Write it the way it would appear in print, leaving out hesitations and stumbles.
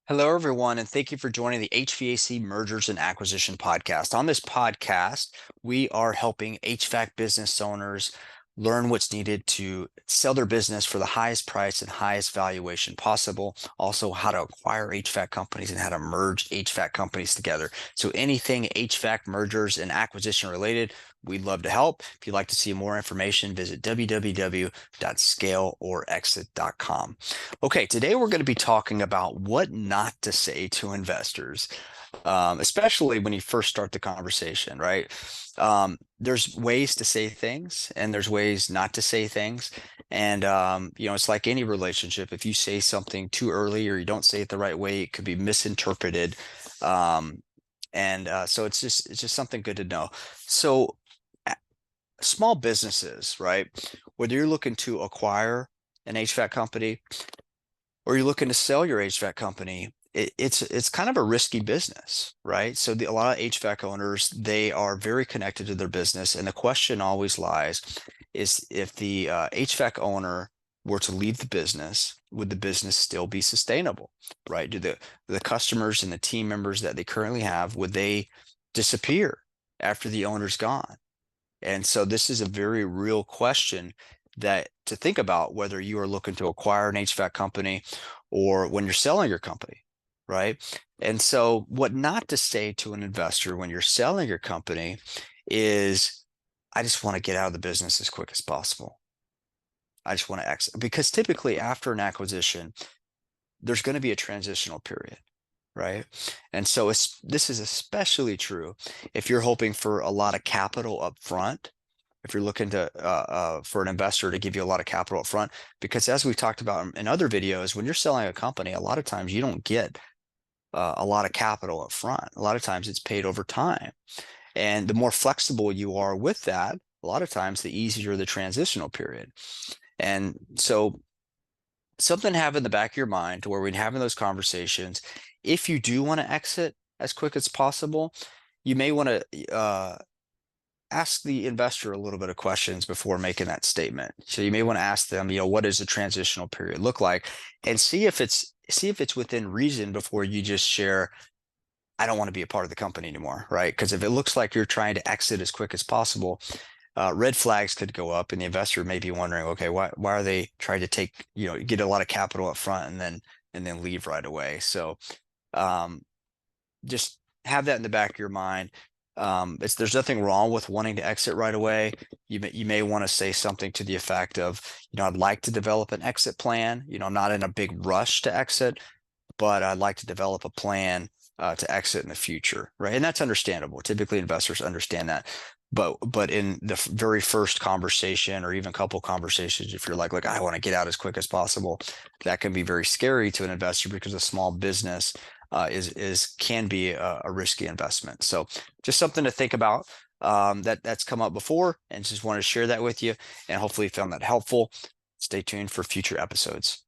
Hello, everyone, and thank you for joining the HVAC Mergers and Acquisition podcast. On this podcast, we are helping HVAC business owners learn what's needed to sell their business for the highest price and highest valuation possible. Also, how to acquire HVAC companies and how to merge HVAC companies together. So anything HVAC mergers and acquisition related, we'd love to help. If you'd like to see more information, visit www.scaleorexit.com. Okay, today we're going to be talking about what not to say to investors, especially when you first start the conversation, right? There's ways to say things and there's ways not to say things. And, it's like any relationship. If you say something too early or you don't say it the right way, it could be misinterpreted. So it's just something good to know. So a- small businesses, right? Whether you're looking to acquire an HVAC company or you're looking to sell your HVAC company, it's kind of a risky business, right? So a lot of HVAC owners, they are very connected to their business, and the question always lies is if the HVAC owner were to leave the business, would the business still be sustainable, right? Do the customers and the team members that they currently have, would they disappear after the owner's gone? And so this is a very real question that to think about whether you are looking to acquire an HVAC company or when you're selling your company, right? And so what not to say to an investor when you're selling your company is, I just want to get out of the business as quick as possible. I just want to exit because typically after an acquisition, there's going to be a transitional period, right? And so this is especially true if you're hoping for a lot of capital up front, if you're looking to for an investor to give you a lot of capital up front, because as we've talked about in other videos, when you're selling a company, a lot of times you don't get a lot of capital up front. A lot of times it's paid over time. And the more flexible you are with that, a lot of times the easier the transitional period. And so something to have in the back of your mind to where we're having those conversations. If you do want to exit as quick as possible, you may want to ask the investor a little bit of questions before making that statement. So you may want to ask them, what does the transitional period look like, and see if it's within reason before you just share, I don't want to be a part of the company anymore, right? Because if it looks like you're trying to exit as quick as possible, red flags could go up, and the investor may be wondering, okay, why are they trying to take, get a lot of capital up front and then leave right away? So um, just have that in the back of your mind. There's nothing wrong with wanting to exit right away. You may want to say something to the effect of, I'd like to develop an exit plan, not in a big rush to exit, but I'd like to develop a plan to exit in the future, right? And that's understandable. Typically, investors understand that. But in the very first conversation or even couple conversations, if you're like, I want to get out as quick as possible, that can be very scary to an investor because a small business is can be a risky investment. So just something to think about. That's come up before, and just wanted to share that with you, and hopefully you found that helpful. Stay tuned for future episodes.